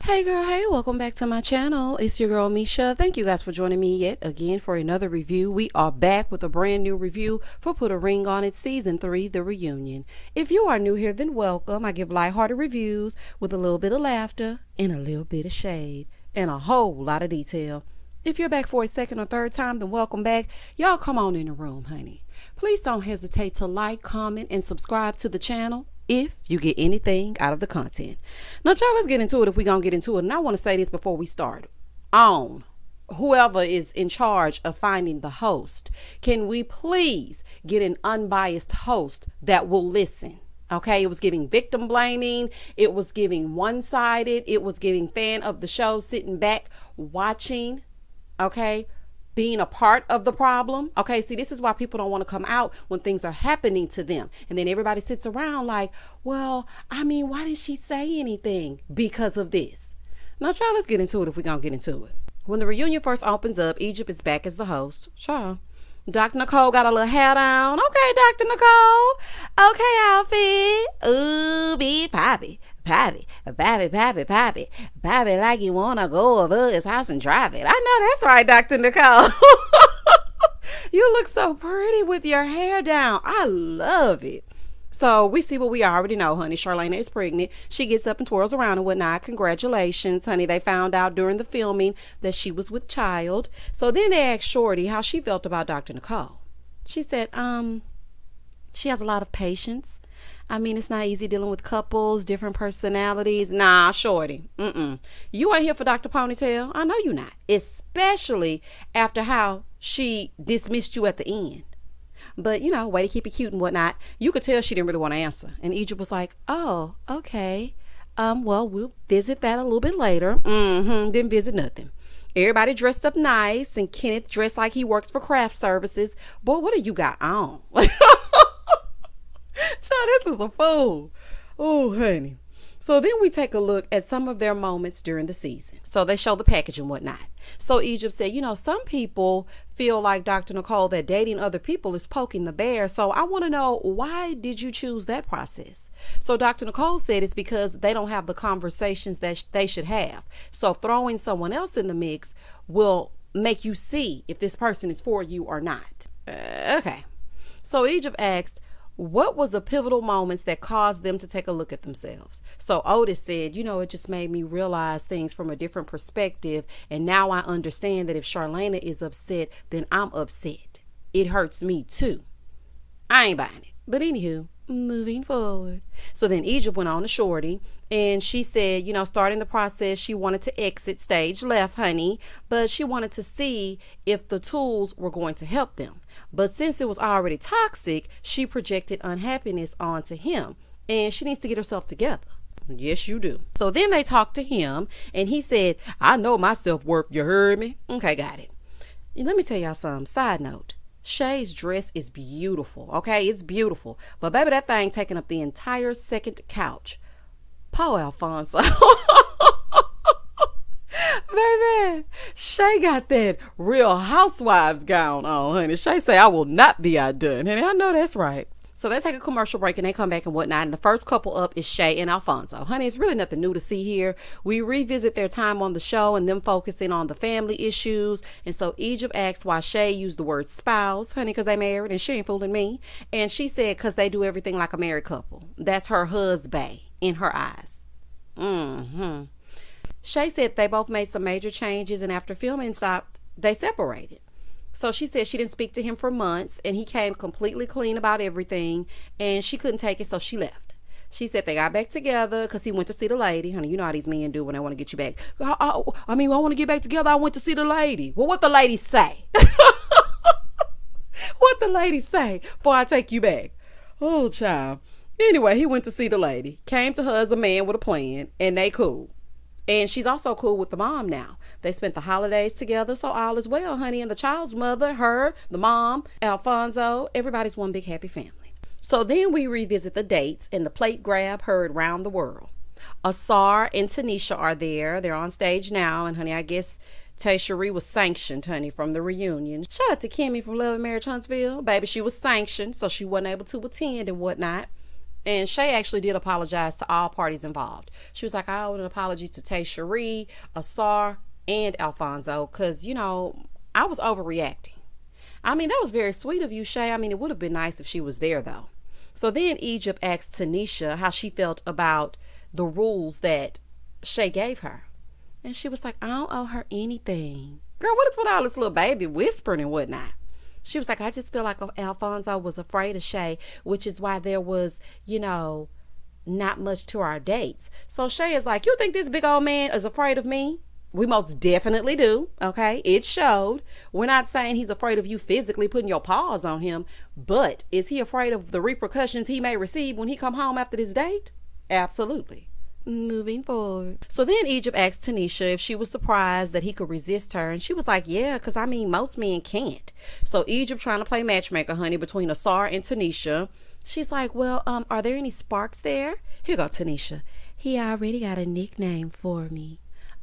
Hey girl, hey, welcome back to my channel. It's your girl Misha. Thank you guys for joining me yet again for another review. We are back with a brand new review for Put a Ring on It Season 3, The Reunion. If you are new here, then welcome. I give lighthearted reviews with a little bit of laughter and a little bit of shade and a whole lot of detail. If you're back for a second or third time, then welcome back. Y'all come on in the room, honey. Please don't hesitate to like, comment, and subscribe to the channel if you get anything out of the content. Now, y'all, let's get into it if we're going to get into it. And I want to say this before we start. On whoever is in charge of finding the host, can we please get an unbiased host that will listen? Okay, it was giving victim blaming. It was giving one-sided. It was giving fan of the show sitting back watching. Okay, being a part of the problem. Okay, see, this is why people don't want to come out when things are happening to them. And then everybody sits around like, well, I mean, why didn't she say anything because of this? Now, child, let's get into it if we're going to get into it. When the reunion first opens up, Egypt is back as the host. Child. Dr. Nicole got a little hat on. Okay, Dr. Nicole. Okay, outfit. Ooh, big poppy. Poppy, like you want to go over his house and drive it. I know that's right, Dr. Nicole. You look so pretty with your hair down. I love it. So we see what we already know, honey. Charlena is pregnant. She gets up and twirls around and whatnot. Congratulations, honey. They found out during the filming that she was with child. So then they asked Shorty how she felt about Dr. Nicole. She said, she has a lot of patience. I mean, it's not easy dealing with couples, different personalities. Nah, Shorty. You ain't here for Dr. Ponytail. I know you not. Especially after how she dismissed you at the end. But, you know, way to keep it cute and whatnot. You could tell she didn't really want to answer. And Egypt was like, oh, okay. Well, we'll visit that a little bit later. Didn't visit nothing. Everybody dressed up nice. And Kenneth dressed like he works for craft services. Boy, what do you got on? Child, this is a fool. Oh, honey. So then we take a look at some of their moments during the season. So they show the package and whatnot. So Egypt said, you know, some people feel like Dr. Nicole that dating other people is poking the bear. So I want to know, why did you choose that process? So Dr. Nicole said it's because they don't have the conversations that they should have. So throwing someone else in the mix will make you see if this person is for you or not. Okay. So Egypt asked, what was the pivotal moments that caused them to take a look at themselves? So Otis said, you know, it just made me realize things from a different perspective. And now I understand that if Charlena is upset, then I'm upset. It hurts me too. I ain't buying it. But anywho, moving forward. So then Egypt went on to Shorty and she said, you know, starting the process, she wanted to exit stage left, honey, but she wanted to see if the tools were going to help them. But since it was already toxic, she projected unhappiness onto him and she needs to get herself together. Yes, you do. So then they talked to him and he said, I know my self-worth. You heard me? Okay, got it. Let me tell y'all something. Side note. Shay's dress is beautiful. Okay, it's beautiful. But baby, that thing taking up the entire second couch. Poor Alfonso. Baby, Shay got that Real Housewives gown on, honey. Shay say, I will not be outdone. And I know that's right. So they take a commercial break and they come back and whatnot. And the first couple up is Shay and Alfonso. Honey, it's really nothing new to see here. We revisit their time on the show and them focusing on the family issues. And so Egypt asked why Shay used the word spouse, honey, because they married and she ain't fooling me. And she said, because they do everything like a married couple. That's her husband in her eyes. Shay said they both made some major changes and after filming stopped, they separated. So she said she didn't speak to him for months and he came completely clean about everything and she couldn't take it, so she left. She said they got back together because he went to see the lady. Honey, you know how these men do when they want to get you back. I want to get back together. I went to see the lady. Well, what the lady say? What the lady say before I take you back? Oh, child. Anyway, he went to see the lady. Came to her as a man with a plan and they cool. And she's also cool with the mom now. They spent the holidays together, so all is well, honey. And the child's mother, her, the mom, Alfonso, everybody's one big happy family. So then we revisit the dates and the plate grab heard round the world. Asar and Tanisha are there. They're on stage now. And honey, I guess Tay Cherie was sanctioned, honey, from the reunion. Shout out to Kimmy from Love and Marriage Huntsville. Baby, she was sanctioned, so she wasn't able to attend and whatnot. And Shay actually did apologize to all parties involved. She was like, I owe an apology to Tay Cherie, Asar, and Alfonso, because, I was overreacting. I mean, that was very sweet of you, Shay. I mean, it would have been nice if she was there, though. So then Egypt asked Tanisha how she felt about the rules that Shay gave her. And she was like, I don't owe her anything. Girl, what is with all this little baby whispering and whatnot? She was like, I just feel like Alfonso was afraid of Shay, which is why there was, not much to our dates. So Shay is like, you think this big old man is afraid of me? We most definitely do. Okay. It showed. We're not saying he's afraid of you physically putting your paws on him, but is he afraid of the repercussions he may receive when he come home after this date? Absolutely. Moving forward. So then Egypt asked Tanisha if she was surprised that he could resist her. And she was like, yeah, because most men can't. So Egypt trying to play matchmaker, honey, between Asar and Tanisha. She's like, well, are there any sparks there? Here go Tanisha. He already got a nickname for me.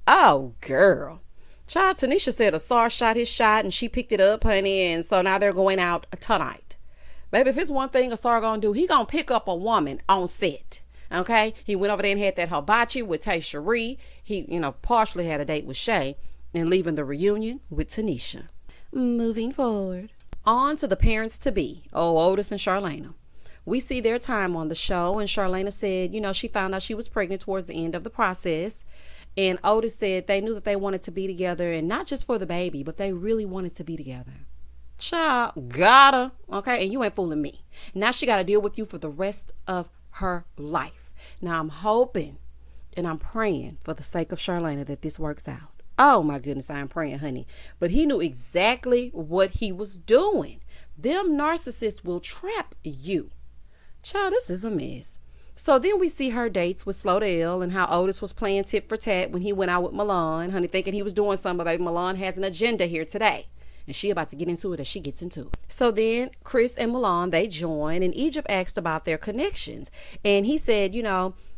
Oh, girl. Child, Tanisha said Asar shot his shot and she picked it up, honey. And so now they're going out tonight. Baby, if it's one thing Asar gonna do, he gonna pick up a woman on set. Okay? He went over there and had that hibachi with Tay Cherie. He, partially had a date with Shay and leaving the reunion with Tanisha. Moving forward. On to the parents-to-be. Otis and Charlana. We see their time on the show, and Charlana said, she found out she was pregnant towards the end of the process. And Otis said they knew that they wanted to be together, and not just for the baby, but they really wanted to be together. Child, gotta, okay? And you ain't fooling me. Now she got to deal with you for the rest of her life. Now I'm hoping and I'm praying for the sake of Charlana that this works out. Oh my goodness, I am praying, honey. But he knew exactly what he was doing. Them narcissists will trap you. Child, this is a mess. So then we see her dates with Slodell and how Otis was playing tit for tat when he went out with Milan, honey, thinking he was doing something, but baby, Milan has an agenda here today. And she about to get into it as she gets into it. So then Chris and Milan, they join, and Egypt asked about their connections. And he said,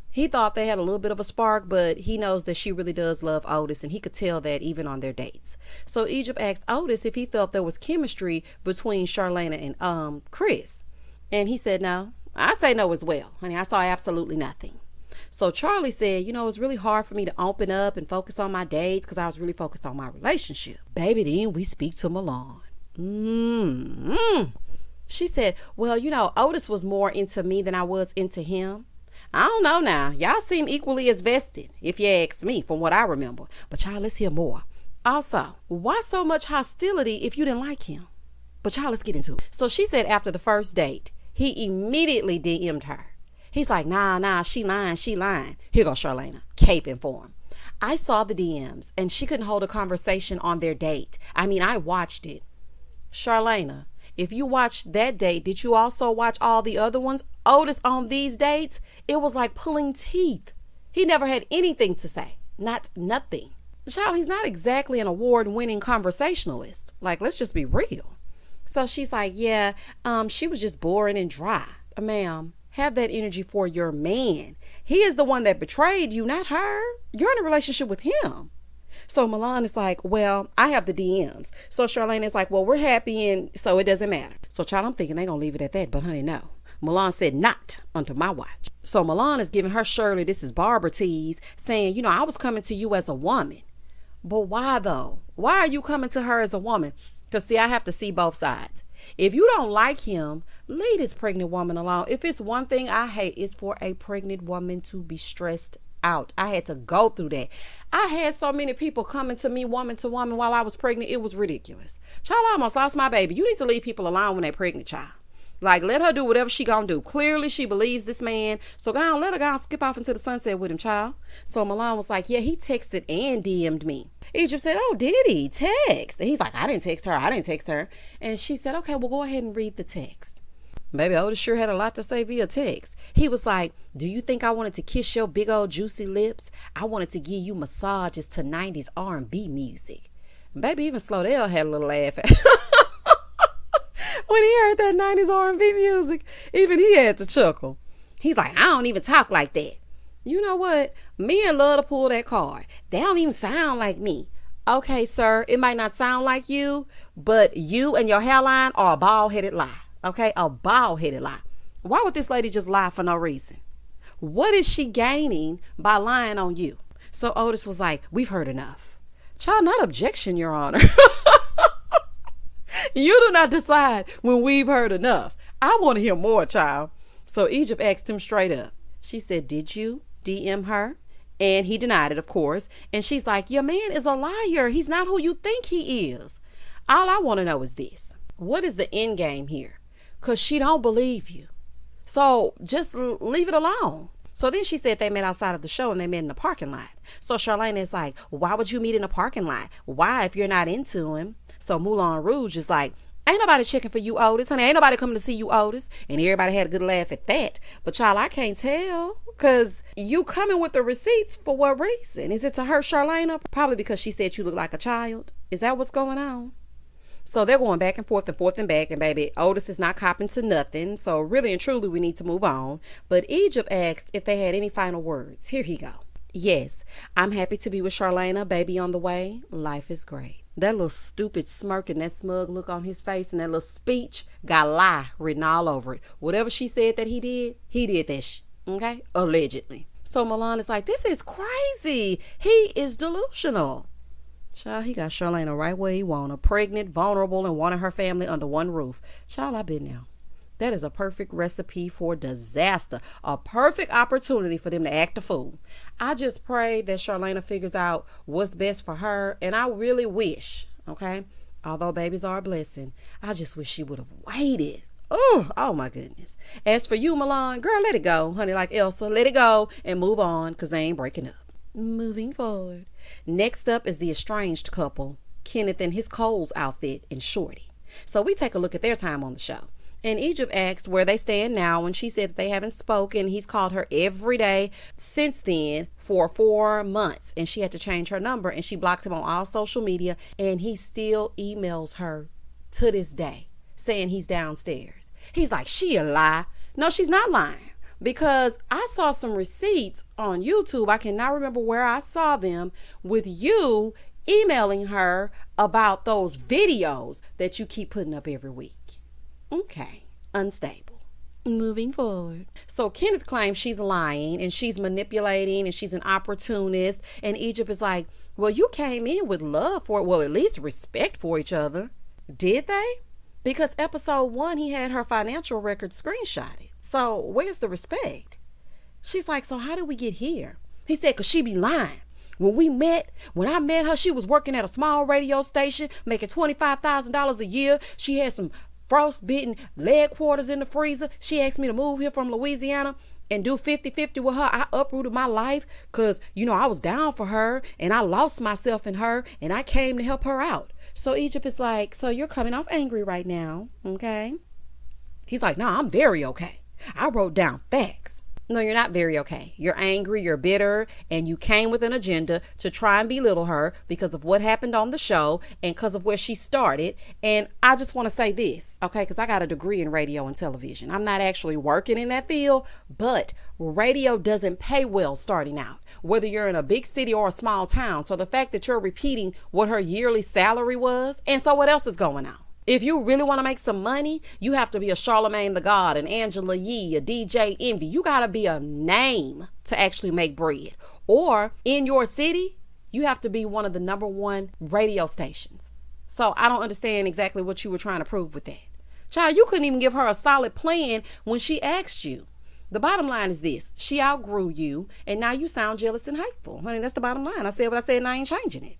he thought they had a little bit of a spark, but he knows that she really does love Otis, and he could tell that even on their dates. So Egypt asked Otis if he felt there was chemistry between Charlana and Chris. And he said no. I say no as well, honey. I saw absolutely nothing. So Charlie said, it's really hard for me to open up and focus on my dates because I was really focused on my relationship. Baby, then we speak to Milan. She said, well, Otis was more into me than I was into him. I don't know now. Y'all seem equally as vested, if you ask me, from what I remember. But y'all, let's hear more. Also, why so much hostility if you didn't like him? But y'all, let's get into it. So she said after the first date, he immediately DM'd her. He's like, nah, she lying. Here goes Charlana, caping for him. I saw the DMs, and she couldn't hold a conversation on their date. I watched it. Charlana, if you watched that date, did you also watch all the other ones? Otis on these dates, it was like pulling teeth. He never had anything to say. Nothing. Child, he's not exactly an award-winning conversationalist. Like, let's just be real. So she's like, yeah, she was just boring and dry. Ma'am, have that energy for your man. He is the one that betrayed you, not her. You're in a relationship with him. So Milan is like, well, I have the DMs. So Charlana is like, well, we're happy, and so it doesn't matter. So child, I'm thinking they're going to leave it at that. But honey, no. Milan said, not under my watch. So Milan is giving her Shirley, this is Barbara tease, saying, I was coming to you as a woman. But why though? Why are you coming to her as a woman? Because see, I have to see both sides. If you don't like him, leave this pregnant woman alone. If it's one thing I hate, it's for a pregnant woman to be stressed out. I had to go through that. I had so many people coming to me woman to woman while I was pregnant. It was ridiculous. Child, I almost lost my baby. You need to leave people alone when they're pregnant, child. Like, let her do whatever she gonna do. Clearly, she believes this man. So go on, let her go and skip off into the sunset with him, child. So Milan was like, yeah, he texted and DM'd me. Egypt said, oh, did he? Text? And he's like, I didn't text her. And she said, okay, well, go ahead and read the text. Baby, Otis sure had a lot to say via text. He was like, do you think I wanted to kiss your big old juicy lips? I wanted to give you massages to 90s R&B music. Baby, even Slodell had a little laugh at when he heard that 90s R&B music. Even he had to chuckle. He's like, I don't even talk like that. You know what? Men love to pull that card. They don't even sound like me. Okay, sir, it might not sound like you, but you and your hairline are a bald-headed lie. Okay, a bald-headed lie. Why would this lady just lie for no reason? What is she gaining by lying on you? So Otis was like, we've heard enough. Child, not objection, Your Honor. You do not decide when we've heard enough. I want to hear more, child. So Egypt asked him straight up. She said, did you DM her? And he denied it, of course. And she's like, your man is a liar. He's not who you think he is. All I want to know is this. What is the end game here? Because she don't believe you. So just leave it alone. So then she said they met outside of the show and they met in the parking lot. So Charlene is like, why would you meet in a parking lot? Why if you're not into him? So Moulin Rouge is like, ain't nobody checking for you, Otis. Honey, ain't nobody coming to see you, Otis. And everybody had a good laugh at that. But child, I can't tell. Because you coming with the receipts for what reason? Is it to hurt Charlene? Probably because she said you look like a child. Is that what's going on? So they're going back and forth and back. And baby, Otis is not copping to nothing. So really and truly, we need to move on. But Egypt asked if they had any final words. Here he go. Yes, I'm happy to be with Charlene. Baby on the way. Life is great. That little stupid smirk and that smug look on his face and that little speech got lie written all over it. Whatever she said that he did that okay? Allegedly. So Milan is like, this is crazy. He is delusional. Child, he got Charlene right where he want her. Pregnant, vulnerable, and wanting her family under one roof. Child, I've been there. That is a perfect recipe for disaster. A perfect opportunity for them to act a fool. I just pray that Charlene figures out what's best for her. And I really wish, okay, although babies are a blessing, I just wish she would have waited. Oh my goodness. As for you, Milan, girl, let it go. Honey, like Elsa, let it go and move on because they ain't breaking up. Moving forward. Next up is the estranged couple, Kenneth in his Coles outfit and Shorty. So we take a look at their time on the show. And Egypt asked where they stand now, and she said that they haven't spoken. He's called her every day since then for 4 months, and she had to change her number, and she blocks him on all social media, and he still emails her to this day saying he's downstairs. He's like, she a lie. No, she's not lying, because I saw some receipts on YouTube. I cannot remember where I saw them with you emailing her about those videos that you keep putting up every week. Okay, unstable. Moving forward. So Kenneth claims she's lying and she's manipulating and she's an opportunist. And Egypt is like, well, you came in with love for it. Well, at least respect for each other. Did they? Because episode 1, he had her financial record screenshotted. So where's the respect? She's like, so how did we get here? He said, because she be lying. When I met her, she was working at a small radio station, making $25,000 a year. She had some frostbitten leg quarters in the freezer. She asked me to move here from Louisiana and do 50-50 with her. I uprooted my life because, I was down for her and I lost myself in her and I came to help her out. So Egypt is like, so you're coming off angry right now, okay? He's like, no, I'm very okay. I wrote down facts. No, you're not very okay. You're angry, you're bitter, and you came with an agenda to try and belittle her because of what happened on the show and because of where she started. And I just want to say this, okay, because I got a degree in radio and television. I'm not actually working in that field, but radio doesn't pay well starting out, whether you're in a big city or a small town. So the fact that you're repeating what her yearly salary was, and so what else is going on? If you really want to make some money, you have to be a Charlemagne the God, an Angela Yee, a DJ Envy. You got to be a name to actually make bread. Or in your city, you have to be one of the #1 radio stations. So I don't understand exactly what you were trying to prove with that. Child, you couldn't even give her a solid plan when she asked you. The bottom line is this. She outgrew you, and now you sound jealous and hateful. Honey, that's the bottom line. I said what I said, and I ain't changing it.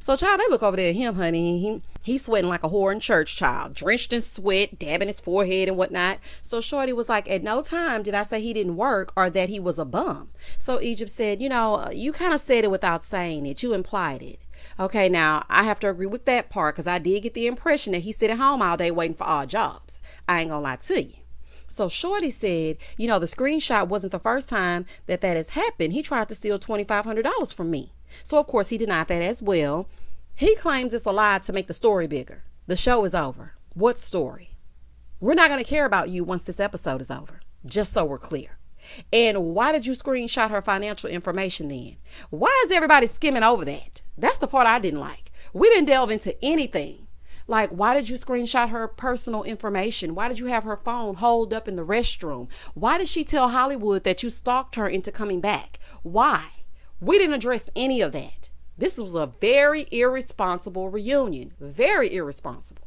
So, child, they look over there at him, honey. He's sweating like a whore in church, child. Drenched in sweat, dabbing his forehead and whatnot. So, Shorty was like, at no time did I say he didn't work or that he was a bum. So, Egypt said, you kind of said it without saying it. You implied it. Okay, now, I have to agree with that part because I did get the impression that he sit at home all day waiting for odd jobs. I ain't gonna lie to you. So Shorty said, the screenshot wasn't the first time that has happened. He tried to steal $2,500 from me. So, of course, he denied that as well. He claims it's a lie to make the story bigger. The show is over. What story? We're not going to care about you once this episode is over, just so we're clear. And why did you screenshot her financial information then? Why is everybody skimming over that? That's the part I didn't like. We didn't delve into anything. Like, why did you screenshot her personal information? Why did you have her phone holed up in the restroom? Why did she tell Hollywood that you stalked her into coming back? Why? We didn't address any of that. This was a very irresponsible reunion. Very irresponsible.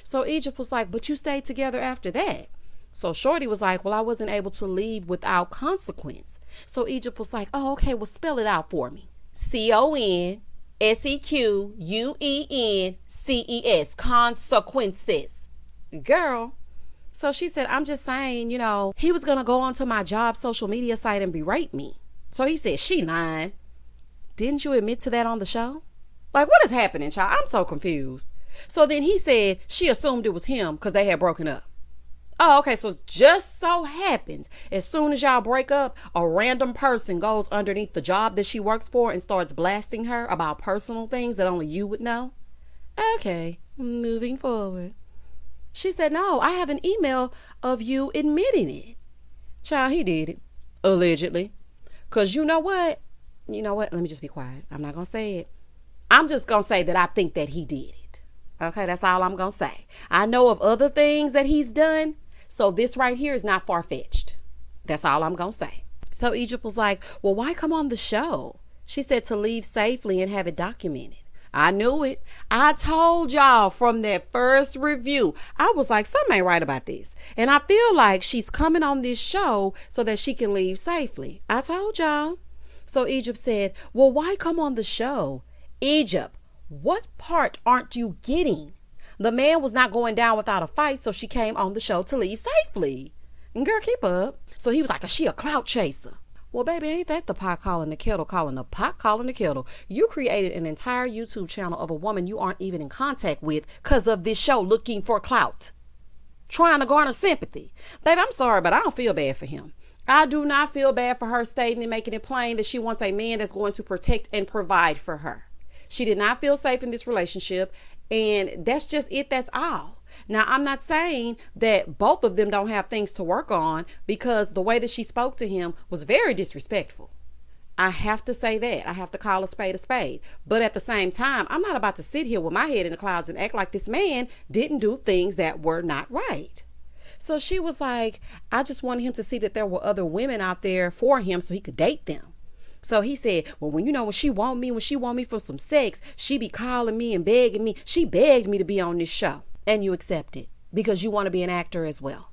So Egypt was like, but you stayed together after that. So Shorty was like, well, I wasn't able to leave without consequence. So Egypt was like, oh, okay, well, spell it out for me. CONSEQUENCES, consequences. Girl. So she said, I'm just saying, he was going to go onto my job social media site and berate me. So he said, she lying. Didn't you admit to that on the show? Like, what is happening, child? I'm so confused. So then he said she assumed it was him because they had broken up. Oh, okay, so it just so happens, as soon as y'all break up, a random person goes underneath the job that she works for and starts blasting her about personal things that only you would know? Okay, moving forward. She said, no, I have an email of you admitting it. Child, he did it. Allegedly. Because you know what? Let me just be quiet. I'm not going to say it. I'm just going to say that I think that he did it. Okay, that's all I'm going to say. I know of other things that he's done. So this right here is not far-fetched. That's all I'm going to say. So Egypt was like, well, why come on the show? She said to leave safely and have it documented. I knew it. I told y'all from that first review. I was like, something ain't right about this. And I feel like she's coming on this show so that she can leave safely. I told y'all. So Egypt said, well, why come on the show? Egypt, what part aren't you getting? The man was not going down without a fight, so she came on the show to leave safely. And girl, keep up. So he was like, is she a clout chaser? Well, baby, ain't that the pot calling the kettle calling the pot calling the kettle? You created an entire YouTube channel of a woman you aren't even in contact with because of this show looking for clout. Trying to garner sympathy. Baby, I'm sorry, but I don't feel bad for him. I do not feel bad for her stating and making it plain that she wants a man that's going to protect and provide for her. She did not feel safe in this relationship. And that's just it. That's all. Now, I'm not saying that both of them don't have things to work on, because the way that she spoke to him was very disrespectful. I have to say that. I have to call a spade a spade. But at the same time, I'm not about to sit here with my head in the clouds and act like this man didn't do things that were not right. So she was like, I just wanted him to see that there were other women out there for him so he could date them. So he said, well, when she want me for some sex, she be calling me and begging me. She begged me to be on this show. And you accept it because you want to be an actor as well.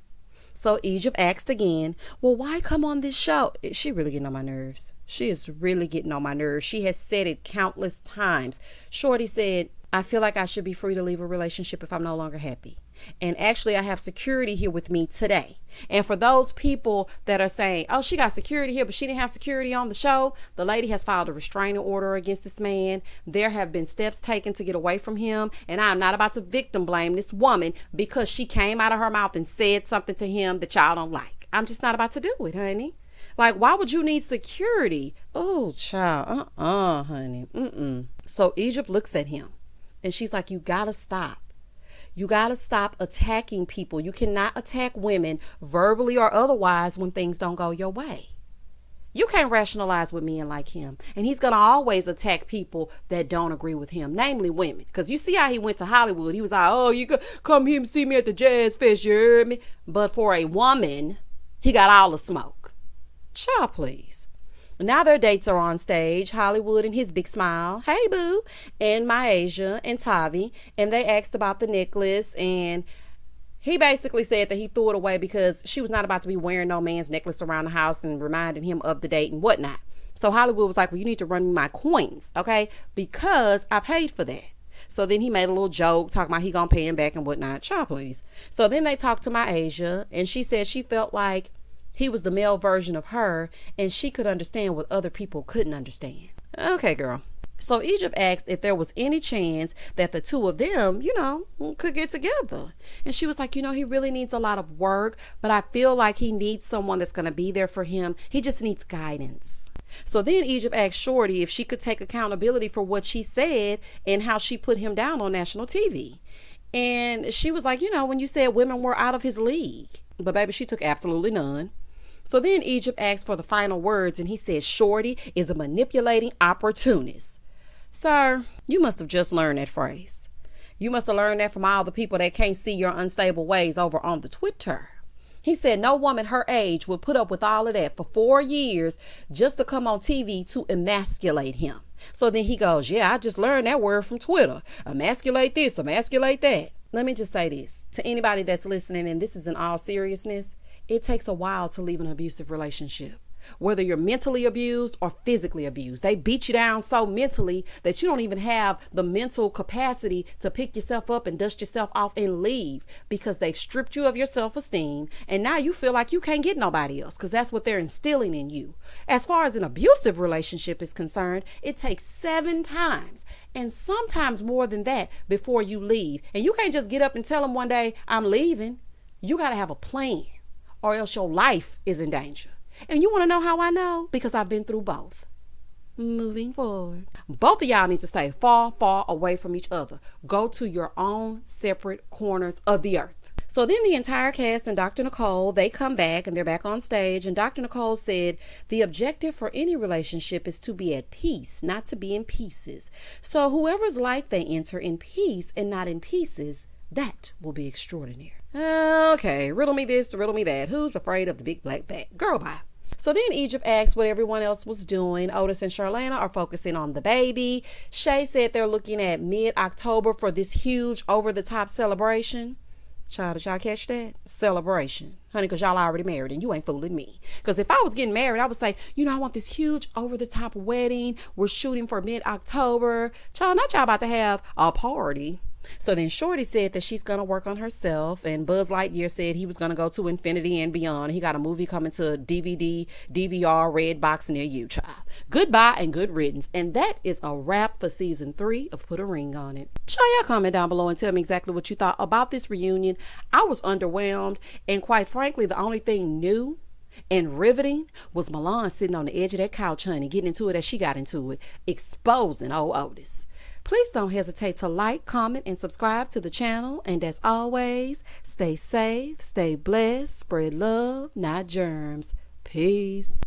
So Egypt asked again, well, why come on this show? She really getting on my nerves. She is really getting on my nerves. She has said it countless times. Shorty said, I feel like I should be free to leave a relationship if I'm no longer happy. And actually, I have security here with me today. And for those people that are saying, oh, she got security here, but she didn't have security on the show, the lady has filed a restraining order against this man. There have been steps taken to get away from him. And I'm not about to victim blame this woman because she came out of her mouth and said something to him that y'all don't like. I'm just not about to do it, honey. Like, why would you need security? Oh, child. Honey. So Egypt looks at him and she's like, you gotta stop. You got to stop attacking people. You cannot attack women verbally or otherwise when things don't go your way. You can't rationalize with men like him. And he's going to always attack people that don't agree with him, namely women. Because you see how he went to Hollywood. He was like, oh, you could come here and see me at the Jazz Fest, you heard me? But for a woman, he got all the smoke. Child, please. Now their dates are on stage, Hollywood and his big smile, hey boo, and MEASHAIMO and Tavi, and they asked about the necklace, and he basically said that he threw it away because she was not about to be wearing no man's necklace around the house and reminding him of the date and whatnot. So Hollywood was like, well, you need to run me my coins, okay, because I paid for that. So then he made a little joke talking about he gonna pay him back and whatnot. Child, please. So then they talked to MEASHAIMO, and she said she felt like he was the male version of her, and she could understand what other people couldn't understand. Okay, girl. So Egypt asked if there was any chance that the two of them, could get together. And she was like, he really needs a lot of work, but I feel like he needs someone that's going to be there for him. He just needs guidance. So then Egypt asked Shorty if she could take accountability for what she said and how she put him down on national TV. And she was like, when you said women were out of his league. But baby, she took absolutely none. So then Egypt asked for the final words, and he said, Shorty is a manipulating opportunist. Sir, you must have just learned that phrase. You must have learned that from all the people that can't see your unstable ways over on the Twitter. He said no woman her age would put up with all of that for 4 years just to come on TV to emasculate him. So then he goes, yeah, I just learned that word from Twitter. Emasculate this, emasculate that. Let me just say this to anybody that's listening, and this is in all seriousness. It takes a while to leave an abusive relationship. Whether you're mentally abused or physically abused, they beat you down so mentally that you don't even have the mental capacity to pick yourself up and dust yourself off and leave, because they've stripped you of your self-esteem, and now you feel like you can't get nobody else because that's what they're instilling in you. As far as an abusive relationship is concerned, it takes 7 times and sometimes more than that before you leave. And you can't just get up and tell them one day, I'm leaving. You got to have a plan, or else your life is in danger. And you want to know how I know? Because I've been through both. Moving forward. Both of y'all need to stay far, far away from each other. Go to your own separate corners of the earth. So then the entire cast and Dr. Nicole, they come back and they're back on stage. And Dr. Nicole said the objective for any relationship is to be at peace, not to be in pieces. So whoever's life they enter in peace and not in pieces, that will be extraordinary. Okay, riddle me this, riddle me that. Who's afraid of the big black bat? Girl, bye. So then Egypt asked what everyone else was doing. Otis and Charlana are focusing on the baby. Shay said they're looking at mid-October for this huge over-the-top celebration. Child, did y'all catch that? Celebration. Honey, because y'all already married and you ain't fooling me. Because if I was getting married, I would say, I want this huge over-the-top wedding. We're shooting for mid-October. Child, not y'all about to have a party. So then Shorty said that she's going to work on herself, and Buzz Lightyear said he was going to go to infinity and beyond. He got a movie coming to DVD, DVR, red box near you, child. Goodbye and good riddance. And that is a wrap for season 3 of Put a Ring on It. Child, y'all comment down below and tell me exactly what you thought about this reunion. I was underwhelmed, and quite frankly, the only thing new and riveting was Milan sitting on the edge of that couch, honey, getting into it as she got into it, exposing old Otis. Please don't hesitate to like, comment, and subscribe to the channel. And as always, stay safe, stay blessed, spread love, not germs. Peace.